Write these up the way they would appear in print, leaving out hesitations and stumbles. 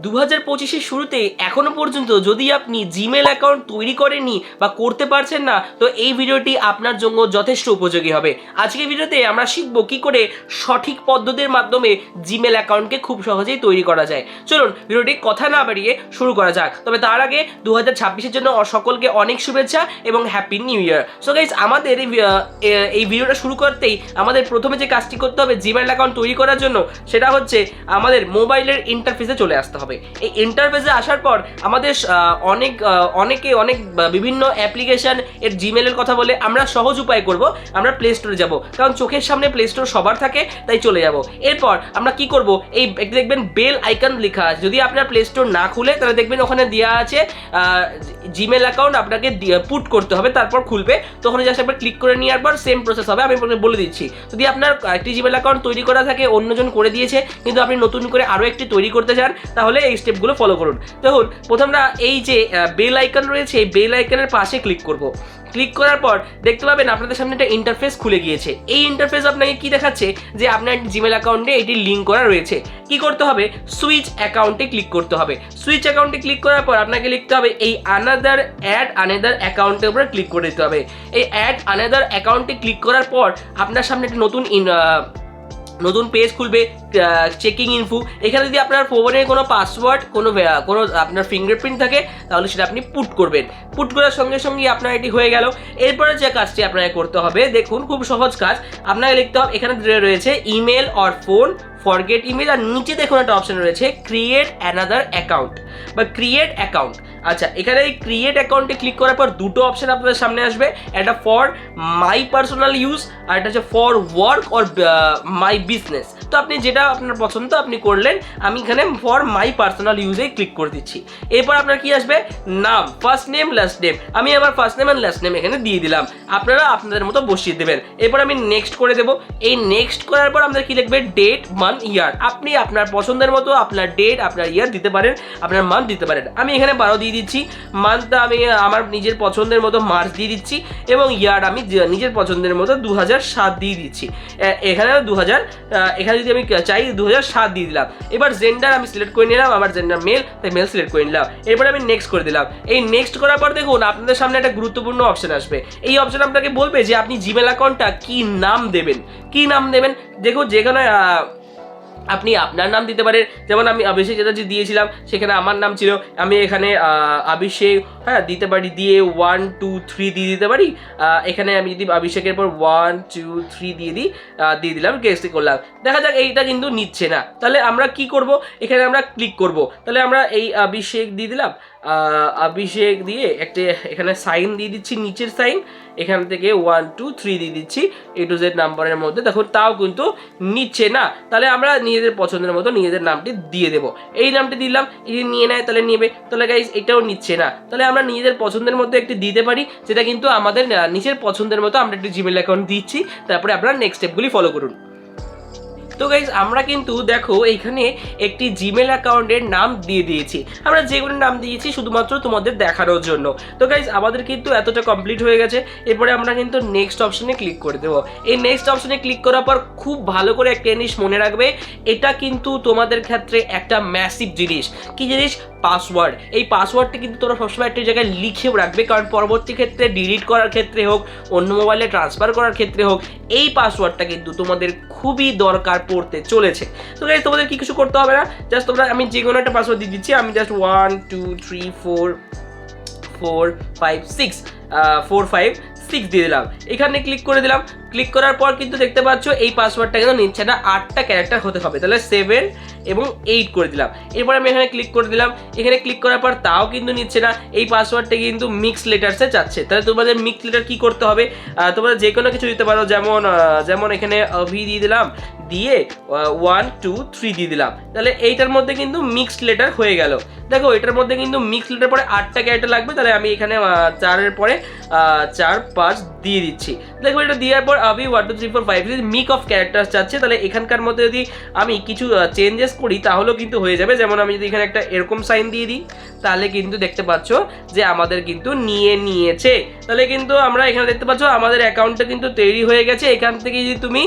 2025-এর শুরুতে এখনো পর্যন্ত যদি আপনি জিমেল অ্যাকাউন্ট তৈরি করেননি বা করতে পারছেন না, তো এই ভিডিওটি আপনার জন্য যথেষ্ট উপযোগী হবে। আজকের ভিডিওতে আমরা শিখব কি করে সঠিক পদ্ধতির মাধ্যমে জিমেল অ্যাকাউন্টকে খুব সহজেই তৈরি করা যায়। চলুন ভিডিওটি কথা না বাড়িয়ে শুরু করা যাক। তবে তার আগে 2026-এর জন্য সকলকে অনেক শুভেচ্ছা এবং happy new year. So guys, আমাদের এই ভিডিওটা শুরু করতেই আমাদের প্রথমে যে কাজটি করতে হবে জিমেল অ্যাকাউন্ট তৈরি করার জন্য, সেটা হচ্ছে আমাদের মোবাইলের ইন্টারফেসে চলে আসতে হবে। এই ইন্টারফেসে আসার পর আমাদের অনেক বিভিন্ন অ্যাপ্লিকেশন এর জিমেলের কথা বলে আমরা সহজ উপায় করব, আমরা প্লে স্টোরে যাব, কারণ চোখের সামনে প্লে স্টোর সবার থাকে, তাই চলে যাব। এরপর আমরা কি করব, এই দেখবেন বেল আইকন লেখা আছে, যদি আপনার প্লে স্টোর না খুলে তাহলে দেখবেন ওখানে দেওয়া আছে জিমেল অ্যাকাউন্ট আপনাকে পুট করতে হবে, তারপর খুলবে, তখন জাস্ট একবার ক্লিক করে নেওয়ার পর সেম প্রসেস হবে। আমি বলে দিচ্ছি, যদি আপনার একটি জিমেল অ্যাকাউন্ট তৈরি করা থাকে, অন্যজন করে দিয়েছে, কিন্তু আপনি নতুন করে আরও একটি তৈরি করতে চান, তাহলে এই স্টেপগুলো ফলো করুন। দেখুন, প্রথমে এই যে বেল আইকন রয়েছে, এই বেল আইকনের পাশে ক্লিক করব। ক্লিক করার পর দেখতে পাবেন আপনাদের সামনে একটা ইন্টারফেস খুলে গিয়েছে। এই ইন্টারফেস আপনাকে কি দেখাচ্ছে, যে আপনার জিমেল অ্যাকাউন্টে এটি লিঙ্ক করা রয়েছে। কি করতে হবে, সুইচ অ্যাকাউন্টে ক্লিক করতে হবে। সুইচ অ্যাকাউন্টে ক্লিক করার পর আপনাকে লিখতে হবে এই অ্যাড আনাদার অ্যাকাউন্টের উপরে ক্লিক করে দিতে হবে। এই অ্যাড আনাদার অ্যাকাউন্টে ক্লিক করার পর আপনার সামনে একটা নতুন পেজ খুলবে, চেকিং ইনফো। এখানে যদি আপনার ফোনের কোনো পাসওয়ার্ড, কোনো আপনার ফিঙ্গারপ্রিন্ট থাকে, তাহলে সেটা আপনি পুট করবেন। পুট করার সঙ্গে সঙ্গে আপনার এটি হয়ে গেল। এরপরে যে কাজটি আপনাকে করতে হবে, দেখুন খুব সহজ কাজ। আপনাকে লিখতে হবে, এখানে রয়েছে email or phone, forget email, আর নিচে দেখুন একটা অপশন রয়েছে ক্রিয়েট অ্যানাদার অ্যাকাউন্ট বা ক্রিয়েট অ্যাকাউন্ট। আচ্ছা, এখানে এই ক্রিয়েট অ্যাকাউন্টে ক্লিক করার পর দুটো অপশন আপনাদের সামনে আসবে, একটা ফর মাই পার্সোনাল ইউজ আর একটা হচ্ছে for work or my business. তো আপনি যেটা আপনার পছন্দ আপনি করলেন। আমি এখানে ফর মাই পার্সোনাল ইউজে ক্লিক করে দিচ্ছি। এরপর আপনার কি আসবে, নাম, ফার্স্ট নেম, লাস্ট নেম। আমি আমার ফার্স্ট নেম আর লাস্ট নেম এখানে দিয়ে দিলাম, আপনারা আপনাদের মতো বসিয়ে দেবেন। এরপর আমি নেক্সট করে দেবো। এই নেক্সট করার পর আমাদের কি লিখবে, ডেট, মান্থ, ইয়ার। আপনি আপনার পছন্দের মতো আপনার ডেট, আপনার ইয়ার দিতে পারেন, আপনার মান্থ দিতে পারেন। আমি এখানে 12 দিয়ে দিচ্ছি। মান্থটা আমি আমার নিজের পছন্দের মতো মার্চ দিয়ে দিচ্ছি, এবং ইয়ার আমি নিজের পছন্দের মতো 2007 দিয়ে দিচ্ছি। এখানে এখানে যদি আমি চাই 2007 দিয়ে দিলাম। এবার জেন্ডার আমি সিলেক্ট করে নিলাম, আমার জেন্ডার মেল, তাই মেল সিলেক্ট করে নিলাম। এরপরে আমি নেক্সট করে দিলাম। এই নেক্সট করার পর দেখুন আপনাদের সামনে একটা গুরুত্বপূর্ণ অপশন আসবে। এই অপশন আপনাকে বলবে যে আপনি জিমেল অ্যাকাউন্টটা কি নাম দেবেন। দেখুন, যেখানে আপনি আপনার নাম দিতে পারেন, যেমন আমি অভিষেক চ্যাটার্জি দিয়েছিলাম, সেখানে আমার নাম ছিল, আমি এখানে অভিষেক দিতে পারি, দিয়ে 1 2 3 দিয়ে দিতে পারি। এখানে আমি যদি অভিষেকের পর 1 2 3 দিয়ে দিলাম, কেসটি করলাম। দেখা যাক এইটা কিন্তু নিচ্ছে না, তাহলে আমরা কি করব, এখানে আমরা ক্লিক করব। তাহলে আমরা এই অভিষেক দিয়ে দিলাম, অভিষেক দিয়ে একটা এখানে সাইন দিয়ে দিচ্ছি, নিচের সাইন, এখান থেকে 1 2 3 দিয়ে দিচ্ছি A to Z নাম্বারের মধ্যে। দেখুন তাও কিন্তু নিচ্ছে না। তাহলে আমরা নিজেদের পছন্দের মতো নিজেদের নামটি দিয়ে দেবো। এই নামটি দিলাম, যদি নিয়ে নেয় তাহলে নেবে। তাহলে গাইস এটাও নিচ্ছে না, তাহলে আমরা নিজেদের পছন্দের মধ্যে একটি দিতে পারি, যেটা কিন্তু আমাদের নিজের পছন্দের মতো আমরা একটি জিমেল অ্যাকাউন্ট দিচ্ছি। তারপরে আপনারা নেক্সট স্টেপগুলি ফলো করুন। তো গাইজ, আমরা কিন্তু দেখো এইখানে একটি জিমেল অ্যাকাউন্টের নাম দিয়ে দিয়েছি। আমরা যে কোনো নাম দিয়েছি শুধুমাত্র তোমাদের দেখানোর জন্য। তো গাইজ, আমাদের কিন্তু এতটা কমপ্লিট হয়ে গেছে। এরপরে আমরা কিন্তু নেক্সট অপশনে ক্লিক করে দেবো। এই নেক্সট অপশনে ক্লিক করার পর খুব ভালো করে একটা জিনিস মনে রাখবে, এটা কিন্তু তোমাদের ক্ষেত্রে একটা ম্যাসিভ জিনিস। কি জিনিস, পাসওয়ার্ড। এই পাসওয়ার্ডটি কিন্তু তোমরা সবসময় একটা জায়গায় লিখেও রাখবে, কারণ পরবর্তী ক্ষেত্রে ডিলিট করার ক্ষেত্রে হোক, অন্য মোবাইলে ট্রান্সফার করার ক্ষেত্রে হোক, এই পাসওয়ার্ডটা কিন্তু তোমাদের খুবই দরকার পড়তে চলেছে। তো গাইস, তোমাদের কিছু করতে হবে না, জাস্ট আমি যে কোনো একটা পাসওয়ার্ড দিয়ে দিচ্ছি। আমি জাস্ট 1 2 3 4 5 6 4 5 6 দিয়ে দিলাম। এখানে ক্লিক করে দিলাম। ক্লিক করার পর কিন্তু দেখতে পাচ্ছ এই পাসওয়ার্ডটা কিন্তু নিচ্ছে না, 8টা ক্যারেক্টার হতে হবে, তাহলে 7 এবং 8 করে দিলাম। এরপর আমি এখানে ক্লিক করে দিলাম। এখানে ক্লিক করার পর তাও কিন্তু নিচ্ছে না, এই পাসওয়ার্ডটা কিন্তু মিক্স লেটার্সে যাচ্ছে। তাহলে তোমাদের মিক্স লেটার কি করতে হবে, তোমরা যে কোনো কিছু দিতে পারো, যেমন এখানে অভি দিয়ে দিলাম, দিয়ে 1 2 3 দিয়ে দিলাম। তাহলে এইটার মধ্যে কিন্তু মিক্সড লেটার হয়ে গেল। দেখো, এটার মধ্যে কিন্তু মিক্সড লেটার পরে 8টা ক্যারেক্টার লাগবে, তাহলে আমি এখানে 4-এর পরে 4 5 দিয়ে দিচ্ছি। দেখো, এটা দেওয়ার পর আবি 1 2 3 4 5 মিক অফ ক্যারেক্টার্স চাচ্ছে, তাহলে এখানকার মধ্যে যদি আমি কিছু চেঞ্জেস করি তাহলেও কিন্তু হয়ে যাবে। যেমন আমি যদি এখানে একটা এরকম সাইন দিয়ে দিই তাহলে কিন্তু দেখতে পাচ্ছ যে আমাদের কিন্তু নিয়েছে। তাহলে কিন্তু আমরা এখানে দেখতে পাচ্ছ আমাদের অ্যাকাউন্টটা কিন্তু তৈরি হয়ে গেছে। এখান থেকে যদি তুমি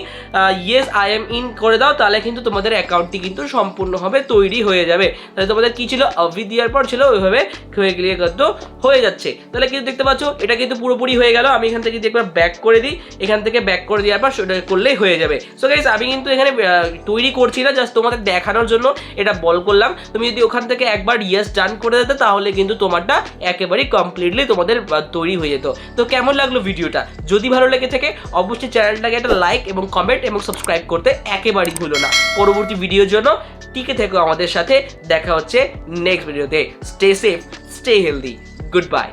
ইয়েস আই এম ইন করে দাও তাহলে কিন্তু তোমাদের অ্যাকাউন্টটি কিন্তু সম্পূর্ণভাবে তৈরি হয়ে যাবে। তাহলে তোমাদের কি ছিল, আভি দেওয়ার পর ছিল ওইভাবে হয়ে গেলে কিন্তু হয়ে যাচ্ছে। তাহলে কিন্তু দেখতে পাচ্ছ এটা কিন্তু পুরোপুরি হয়ে গেল। আমি এখান থেকে যদি একবার ব্যাক করে দিই, এখান থেকে ব্যাক করে দেওয়ার পর সেটা করলেই হয়ে যাবে। সো গাইস আমি কিন্তু এখানে তৈরি করছি না, জাস্ট তোমাদের দেখানোর জন্য এটা বল করলাম। তুমি যদি ওখান থেকে একবার ইয়েস ডান করে দিতে তাহলে কিন্তু তোমারটা একেবারেই কমপ্লিটলি তোমাদের তৈরি হয়ে যেত। তো কেমন লাগলো ভিডিওটা? যদি ভালো লেগে থাকে অবশ্যই চ্যানেলটাকে একটা লাইক এবং কমেন্ট এবং সাবস্ক্রাইব করতে একেবারেই ভুলো না। পরবর্তী ভিডিওর জন্য টিকে থেকো আমাদের সাথে। দেখা হচ্ছে নেক্সট ভিডিওতে। Stay safe, stay healthy, good bye.